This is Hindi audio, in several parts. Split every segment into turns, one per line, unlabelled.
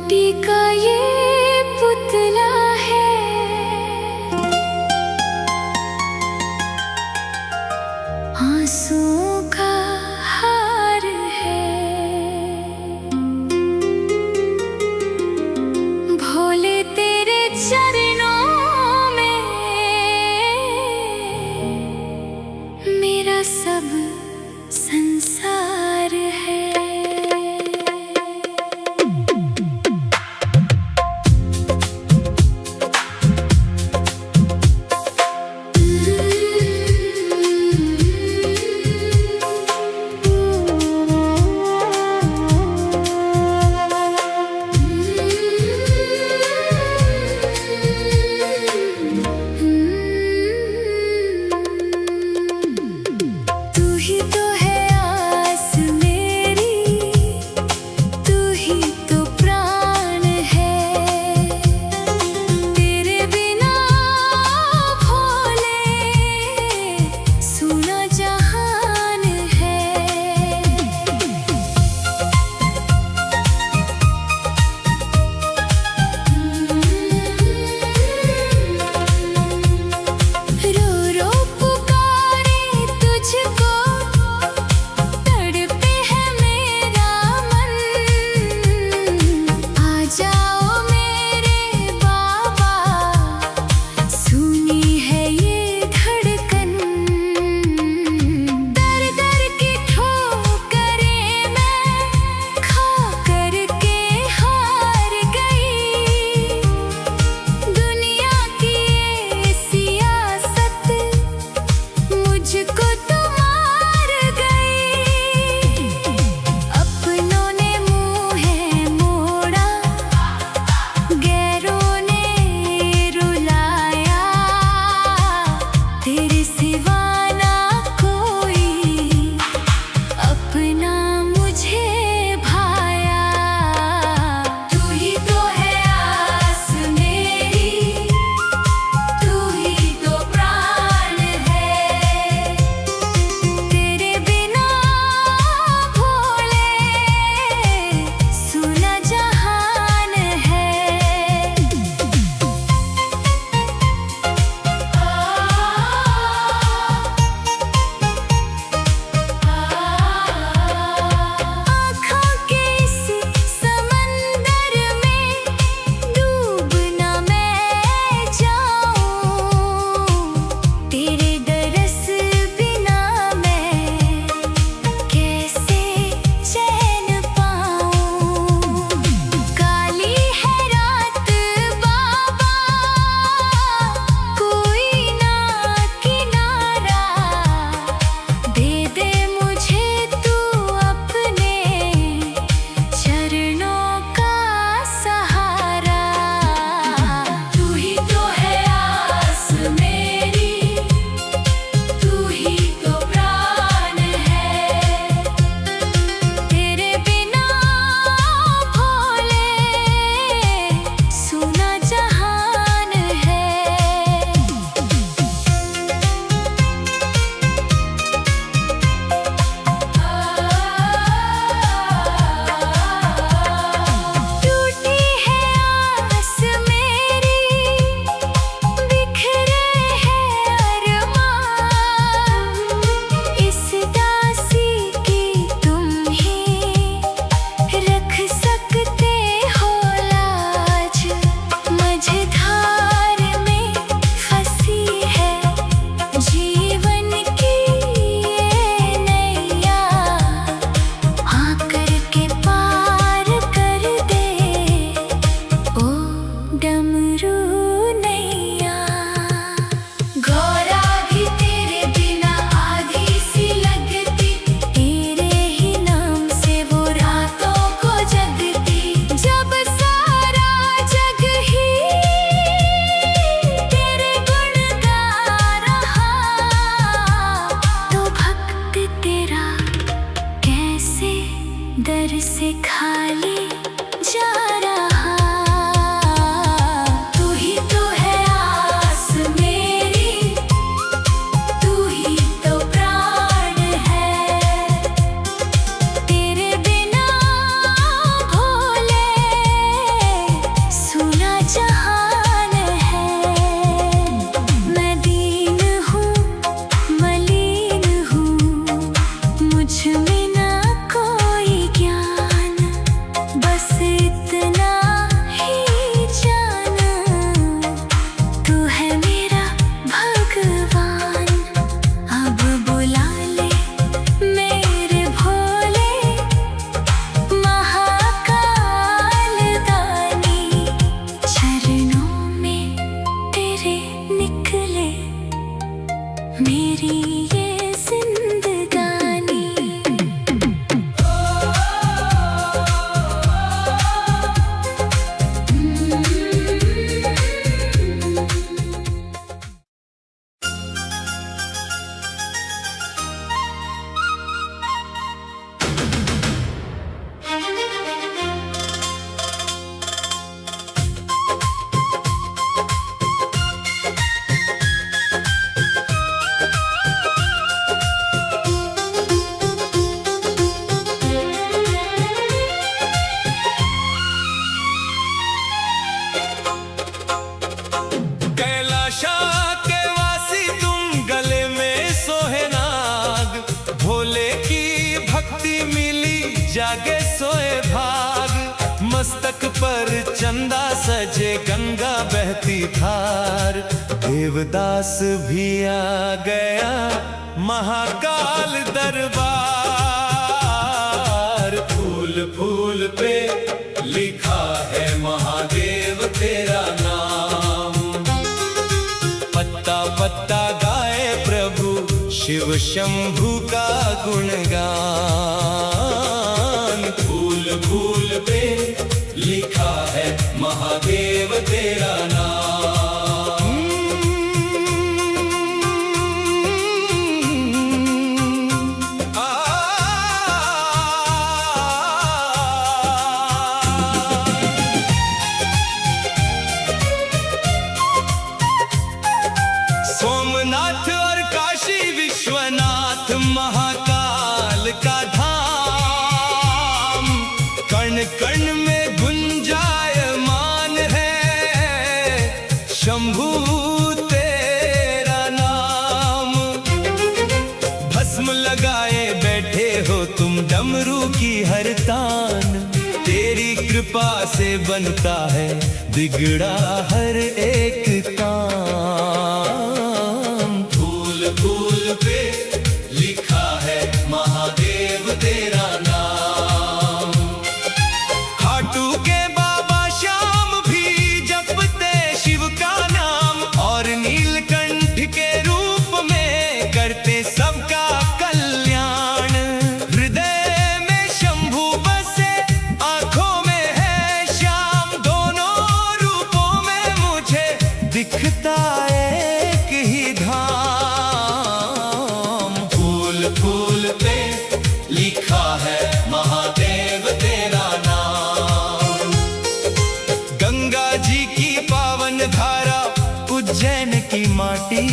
माटी का ये पुतला है, आंसुओं का हार है। भोले तेरे चरणों में मेरा सब संसार है। बस इतना ही जाना, तू है मेरा भगवान। अब बुला ले मेरे भोले महाकाल दानी, चरणों में तेरे निकले मेरी ये जिंदगानी।
कैलाशा के वासी तुम, गले में सोहे नाग, भोले की भक्ति मिली जागे सोए भाग। मस्तक पर चंदा सजे गंगा बहती धार, देवदास भी आ गया महाकाल दरबार। फूल फूल पे लिखा है महादेव तेरा नाम, पत्ता पत्ता गाए प्रभु शिव शंभू का गुणगान। फूल फूल पे लिखा है महादेव तेरा नाम। सोमनाथ और काशी विश्वनाथ महाकाल का धाम, कण कण में गुंजायमान है शंभू तेरा नाम। भस्म लगाए बैठे हो तुम डमरू की हर तान, तेरी कृपा से बनता है बिगड़ा हर एक काम। फूल पे लिखा है महादेव तेरा नाम। खाटू के बाबा श्याम भी जपते शिव का नाम, और नीलकंठ के रूप में करते सबका कल्याण। हृदय में शंभू बसे, आंखों में है श्याम, दोनों रूपों में मुझे दिखता एक ही धाम। फूल पे लिखा है महादेव तेरा नाम। गंगा जी की पावन धारा, उज्जैन की माटी,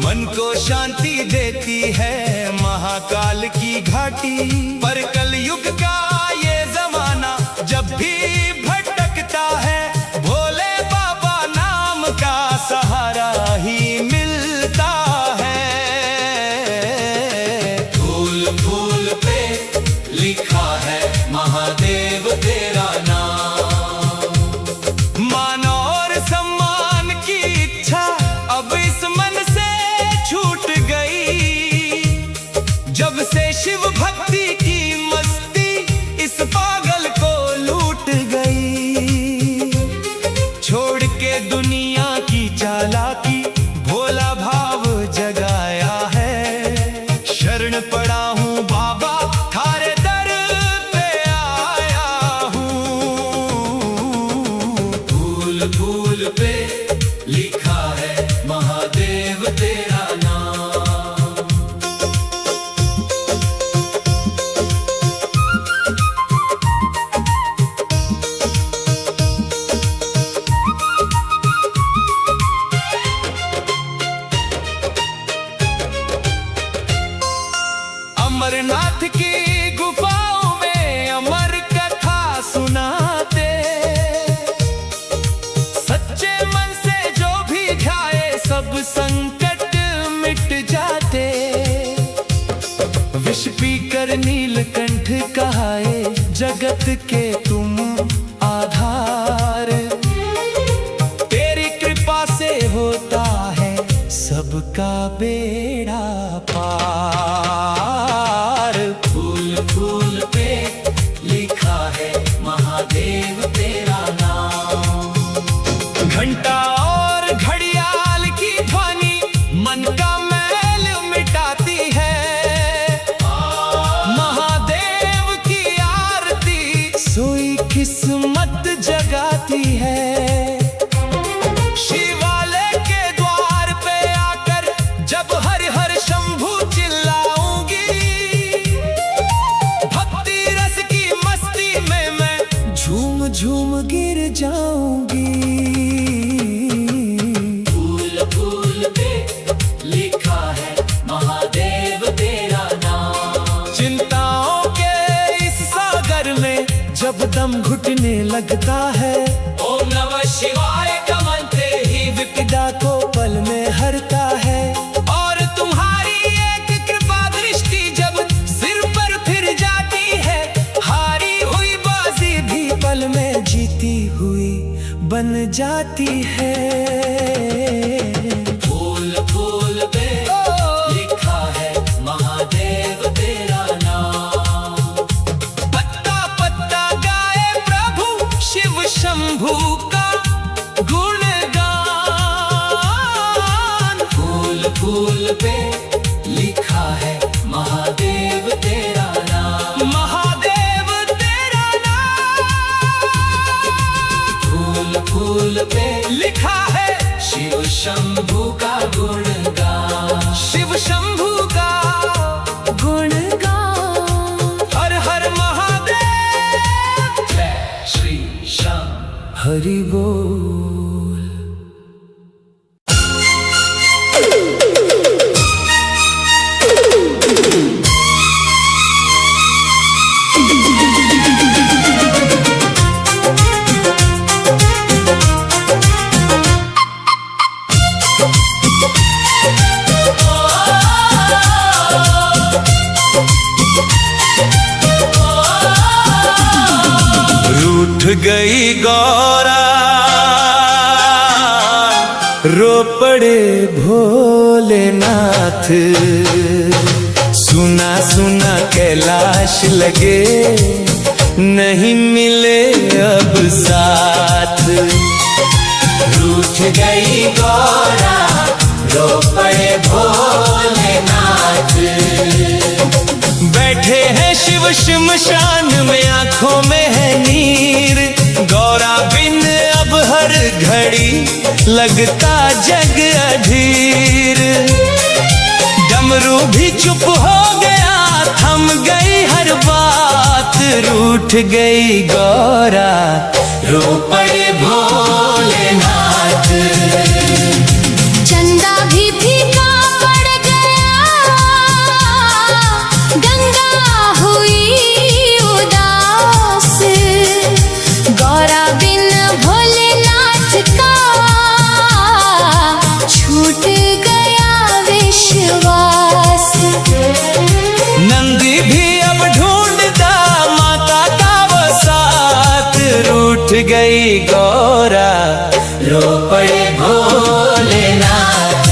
मन को शांति देती है महाकाल की घाटी। पर कलयुग का ये जमाना जब भी भटकता है, भोले बाबा नाम का सहारा ही मिलता है। फूल पे लिखा है महादेव तेरा नाम। मान और सम्मान की इच्छा अब इस मन से छूट गई, जब से शिव भक्ति की मस्ती इस पागल को लूट गई। छोड़ के दुनिया की चालाकी, भोला भाव जगाया है। शरण पड़ा हूँ बाबा, थारे दर पे आया हूँ। फूल फूल पे लिखा है महादेव तेरा नाम। अमरनाथ की गुफाओं में अमर कथा सुनाते, सच्चे मन से जो भी ध्याए सब संकट मिट जाते। विष पीकर नीलकंठ कहाए जगत के तुम महादेव तेरा नाम। घंटा और घड़ियाल की ध्वनि मन का मैल मिटाती है। महादेव की आरती सोई किस्मत जगाती है। शिवालय के द्वार पे आकर जब हर हर शंभू चिल्लाऊंगी, भक्ति रस की मस्ती में मैं झूम झूम गिर जाऊंगी। फूल फूल पे लिखा है महादेव तेरा नाम। चिंताओं के इस सागर में जब दम घुटने लगता है, ओम नमः शिवाय का मंत्र ही विपदा को पल में हरता है। और तुम्हारी एक कृपा दृष्टि जब सिर पर फिर जाती है, हारी हुई बाजी भी पल में जीती हुई बन जाती है। फूल फूल पे लिखा है महादेव तेरा नाम। पत्ता पत्ता गाए प्रभु शिव शंभू का गुणगान। फूल फूल पे लिखा है महादेव तेरा नाम। महादेव तेरा नाम। फूल फूल पे लिखा है शिव शंभू का गुणगान। शिव शंभू का गुणगान। हर हर महादेव, जय श्री श्याम हरि बोल। रूठ गई गौरा रो पड़े भोलेनाथ। सुना सुना कैलाश लगे नहीं मिले अब साथ। रूठ गई गौरा रो पड़े भोलेनाथ। बैठे हैं शिव शमशान में आंखों में है नीर। गौरा बिन अब हर घड़ी लगता जग अधीर। डमरू भी चुप हो गया थम गई हर बात। रूठ गई गौरा रो पड़े भोलेनाथ।
चंदा भी फीका पड़ गया, गंगा हुई उदास। गौरा बिन भोलेनाथ का छूट गया विश्वास।
नंदी भी अब ढूंढता माता का वो साथ। रूठ गई गौरा रो पड़े भोलेनाथ।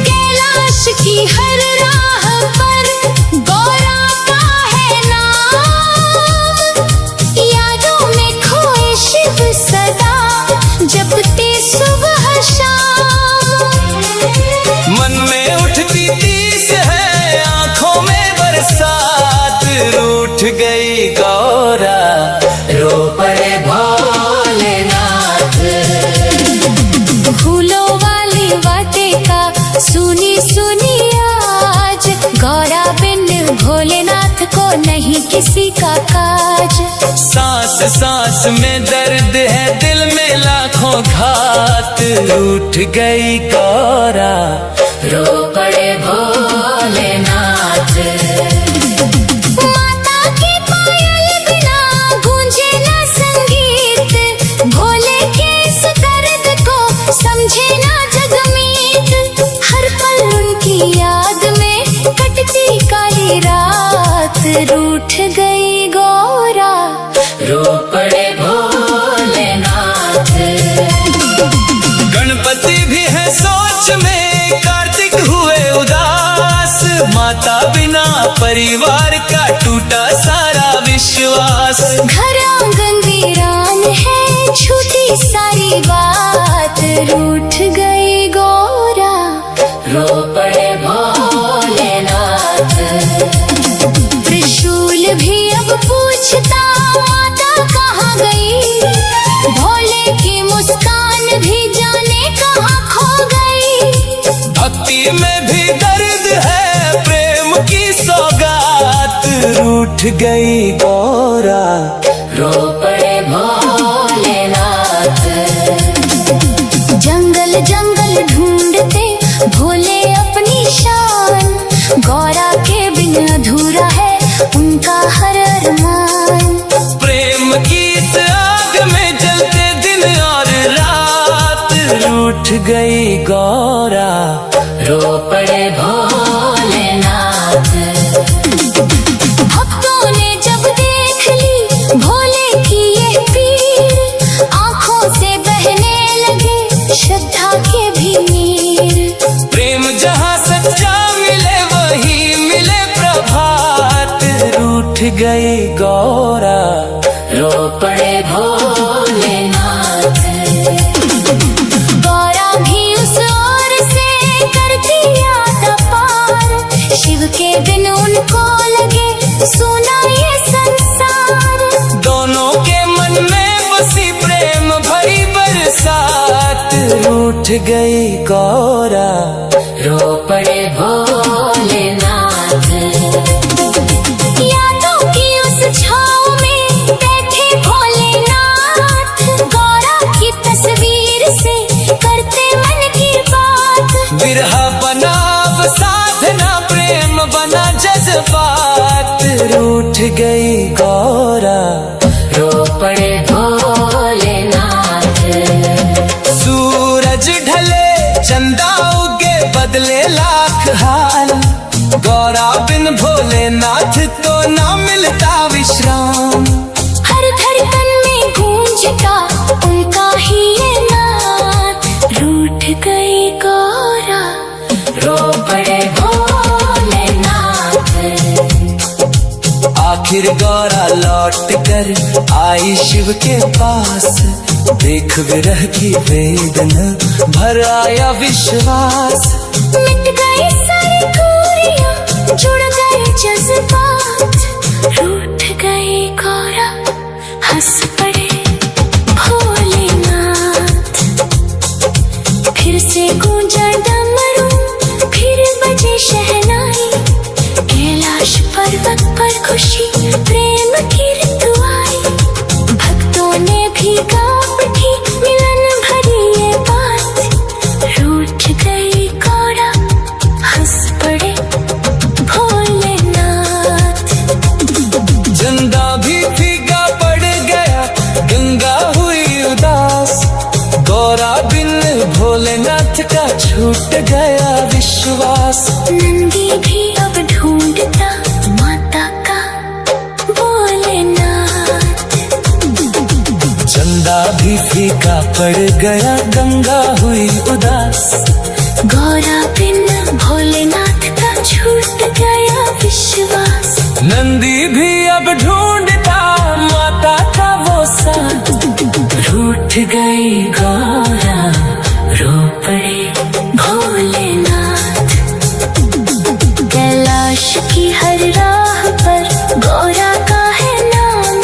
कैलाश की हर राह पर गौरा का है नाम। यादों में खोए शिव सदा जपते सुबह शाम।
मन में उठती तीस है आंखों में बरसात। रूठ गई गौरा रो पड़े भोलेनाथ।
फूलों वाली वाटिका सुनी सुनी आज। गौरा बिन भोलेनाथ को नहीं किसी का काज।
सांस सांस में दर्द है दिल में लाखों घात। रूठ गई गौरा रो पड़े भोलेनाथ।
माता की पायल बिना गूंजे ना संगीत। भोले के इस दर्द को समझे ना जगमीत। हर पल उनकी याद में कटती काली रात। रूठ गई गौरा
रो पड़े भोलेनाथ।
की बात, रूठ गई गौरा,
रो पड़े भोलेनाथ।
त्रिशूल भी अब पूछता माता कहाँ गई, भोले की मुस्कान भी जाने कहाँ खो गई।
भक्ति में भी दर्द है, प्रेम की सौगात, रूठ गई गौरा,
रो पड़े भोलेनाथ।
जंगल जंगल ढूंढते भोले अपनी शान, गौरा के बिन अधूरा है उनका हर अरमान।
प्रेम की इस आग में जलते दिन और रात, रूठ गई गौरा,
रो पड़े भोलेनाथ।
भक्तों ने जब देख ली भोले की ये पीर, आंखों से बहने लगे श्रद्धा के भी नीर।
प्रेम जहाँ सच्चा मिले वही मिले प्रभात, रूठ गई गौरा,
रो पड़े भोलेनाथ।
गौरा भी उस ओर से करती आता पार, शिव के बिन उनको लगे सुना ये संसार।
दोनों के मन में बसी प्रेम भरी बरसात, रूठ गई गौरा,
रो पड़े भोलेनाथ।
यादों की उस छाँव में बैठे भोलेनाथ, गौरा की तस्वीर से करते मन की बात।
बिरहा बना अब साधना, प्रेम बना जज्बात, रूठ गई गौरा,
रो पड़े भोलेनाथ।
सूरज ढले चंदा उगे बदले लाख हाल, गौरा बिन भोलेनाथ तो ना मिलता विश्राम।
हर धड़कन में गूंजता उनका ही ये नाद, रूठ गई गौरा,
रो पड़े भोलेनाथ।
आखिर गौरा लौट कर आई शिव के पास, देख विरह की वेदना भर आया विश्वास।
मिट गई सारी दूरियां, जुड़ गए जज्बात, रूठ गई गौरा, हंस पड़े भोलेनाथ। फिर से गूंजा डमरू, फिर बजे शहनाई, कैलाश पर्वत पर खुशी प्रेम की ऋतु आई। भक्तों ने भी गा उठी मिलन भरी ये बात, रूठ गई गौरा, हंस पड़े भोलेनाथ।
चंदा भी फीका पड़ गया, गंगा हुई उदास, गौरा बिन भोलेनाथ का छूट गया विश्वास।
नंदी भी अब ढूंढता माता का भोलेनाथ।
चंदा भी फीका पड़ गया, गंगा हुई उदास,
गौरा बिन भोलेनाथ का छूट गया विश्वास।
नंदी भी अब ढूंढता माता का वो साथ,
रूठ गई गौरा, रो पड़े भोलेनाथ।
कैलाश की हर राह पर गौरा का है नाम,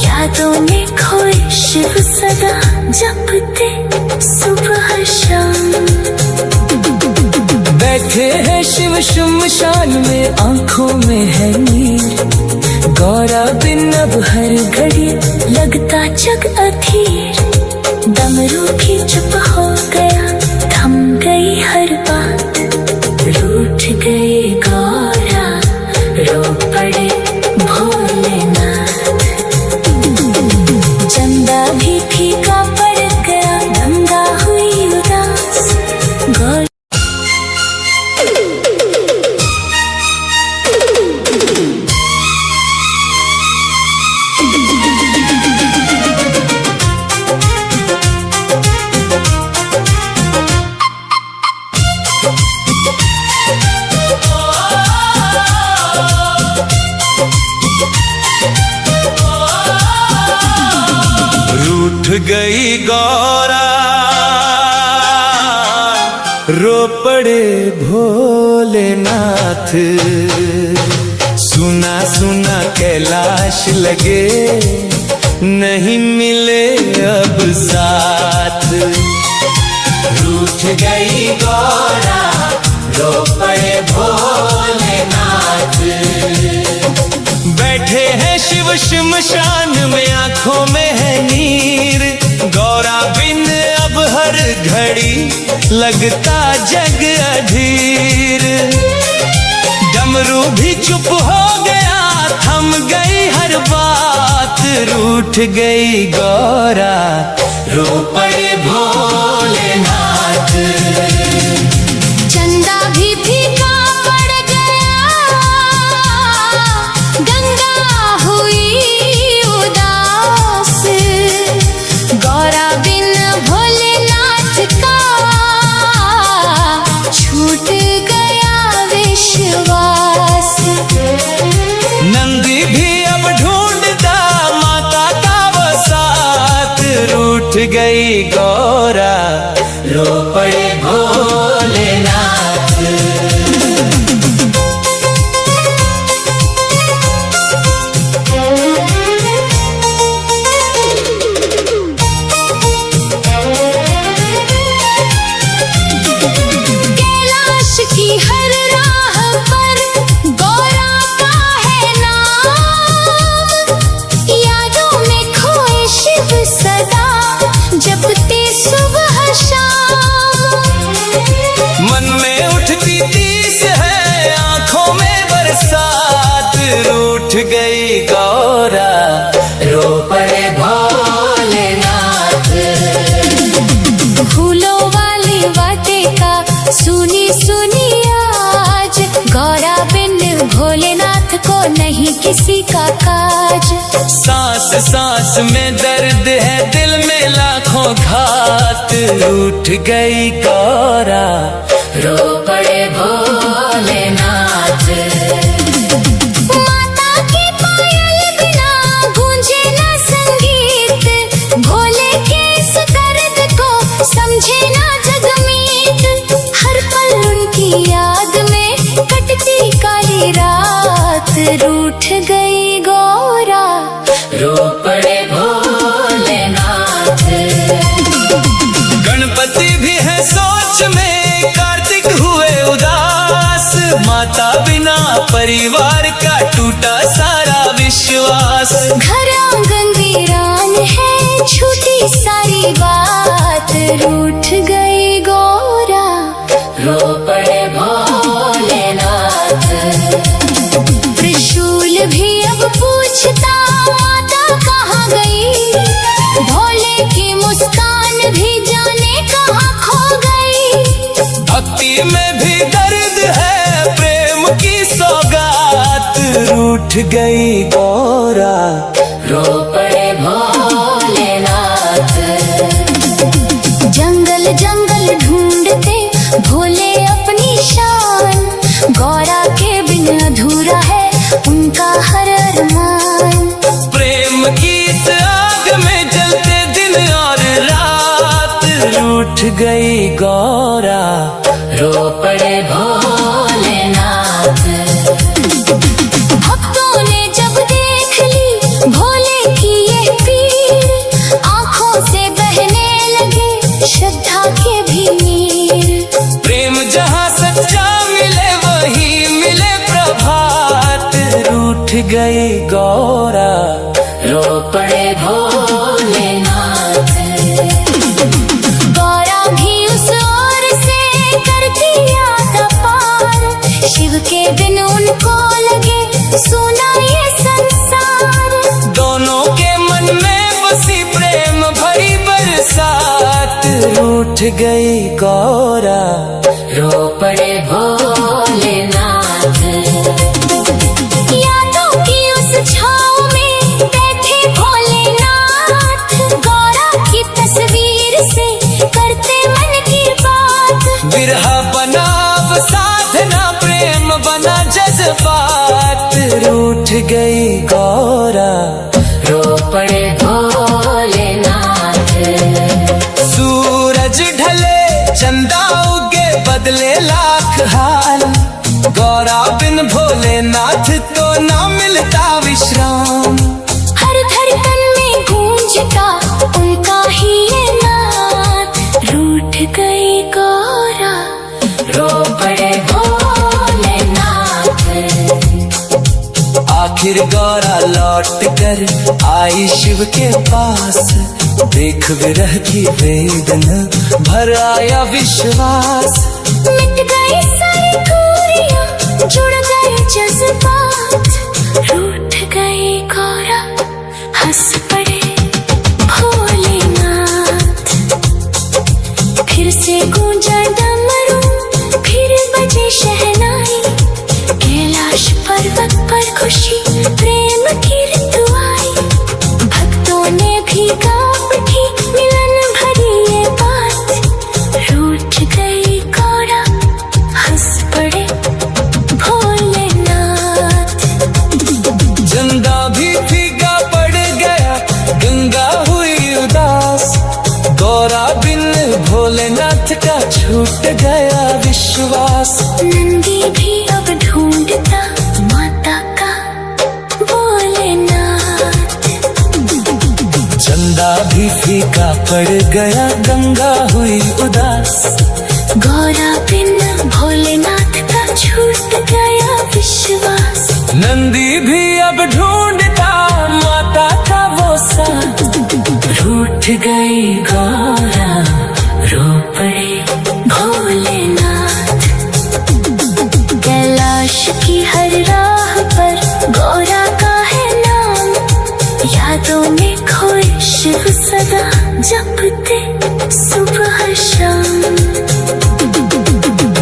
यादों में खोए शिव सदा जपते सुबह शाम।
बैठे हैं शिव शमशान में, आंखों में है नीर, गौरा बिन अब हर घड़ी
लगता जग अधीर, डमरू भी चुप हो गया, थम गई हर बात,
रूठ गई गौरा, रो पड़े भोलेनाथ।
चंदा भी फीका पड़ गया, गंगा हुई उदास, गौरा
रूठ गई गौरा, पड़े भोलेनाथ। सुना सुना कैलाश लगे, नहीं मिले अब साथ। रूठ गई गौरा, रो पड़े भोलेनाथ। बैठे हैं शिव श्मशान में, आंखों में है नीर। गौरा बिन अब हर घड़ी लगता जग अधीर। डमरू भी चुप हो गया, थम गई हर बात। रूठ गई गौरा, रो पड़े भोलेनाथ।
चंदा भी फीका पड़ गया, गंगा हुई उदास। गौरा बिन भोलेनाथ का छूट गया विश्वास।
नंदी भी अब ढूंढता माता का वसात। रूठ गई गौरा, रो पड़े भोलेनाथ।
कैलाश की हर राह पर गौरा का है नाम। यादों में खोए शिव सदा, जपते सुबह शाम।
मन में उठती तीस है, आंखों में बरसात। रूठ गई गौरा, रो पड़े भोलेनाथ।
फूलों वाली वाटिका सुनी सुनी आज। गौरा बिन भोलेनाथ को नहीं किसी का काज।
सांस सांस में दर्द है, दिल में लाखों घात। रूठ गई गौरा, रो पड़े भोलेनाथ।
माता की पायल बिना गूंजे ना संगीत। भोले के इस दर्द को समझे ना जगमीत। हर पल उनकी याद में कटती काली रात। रूठ गई गौरा,
रो पड़े भोलेनाथ। गणपति भी है सोच में, कार्तिक हुए उदास। माता बिना परिवार का टूटा सारा विश्वास।
घर आंगन वीरान है, छूटी सारी बात। रूठ गई गौरा,
रो पड़े भोलेनाथ।
त्रिशूल भी अब पूछता माता कहाँ गई। भोले की मुस्कान भी जाने कहाँ खो गई।
भक्ति में भी दर्द है, प्रेम की सौगात। रूठ गई गौरा, रो पड़े भोलेनाथ।
जंगल जंगल ढूंढते भोले अपनी शान। गौरा के बिन अधूरा है उनका हर अरमान।
प्रेम की इस आग में जलते दिन और रात। रूठ गई गौरा, रो पड़े भोलेनाथ।
भक्तों ने जब देख ली भोले की ये पीर, आंखों से बहने लगे श्रद्धा के भी नीर।
प्रेम जहाँ सच्चा मिले वही मिले प्रभात। रूठ गई गौरा, रो पड़े भोलेनाथ।
गौरा भी उस ओर से करती याद पार। शिव के बिन उनको लगे सुना ये संसार।
दोनों के मन में बसी प्रेम भरी बरसात। रूठ गई गौरा, रो पड़े भोलेनाथ।
यादों की उस छाँव में बैठे भोलेनाथ। गौरा की तस्वीर से करते मन की बात।
बिरहा बना अब साधना, प्रेम बना जज्बात। रूठ गई गौरा, रो पड़े भोलेनाथ। सूरज ढले चंदा उगे, बदले लाख हाल, गौरा बिन भोलेनाथ को ना मिलता विश्राम।
हर धड़कन में गूंजता उनका ही ये नाद। रूठ गई गौरा,
रो पड़े भोलेनाथ।
आखिर गौरा लौट कर आई शिव के पास, देख विरह की वेदना भर आया विश्वास।
मिट गई सारी दूरियां, जुड़ गए जज्बात। रूठ गई गौरा, हंस पड़े भोलेनाथ। फिर से गूंजा डमरू, फिर बजे शहनाई। कैलाश पर्वत पर खुशी प्रेम की ऋतु आई। भक्तों ने भी गा उठी मिलन भरी ये बात। रूठ गई गौरा, हंस पड़े भोलेनाथ।
चंदा भी फीका पड़ गया, गंगा हुई उदास। गौरा बिन भोलेनाथ का छूट गया विश्वास।
नंदी भी अब ढूंढता माता का भोलेनाथ।
चंदा भी फीका पड़ गया, गंगा हुई उदास।
गौरा बिन भोलेनाथ का छूट गया विश्वास।
नंदी भी अब ढूंढता माता का वो साथ।
रूठ गई गौरा, रो पड़े भोलेनाथ।
कैलाश की हर राह पर गौरा का है नाम। यादों में खोए शिव सदा जपते सुबह शाम।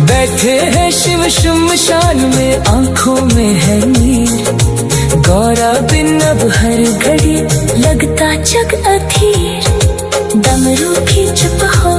बैठे हैं शिव शमशान में, आंखों में है नीर। गौरा बिन अब हर घड़ी
लगता जग अधीर। डमरू भी चुप हो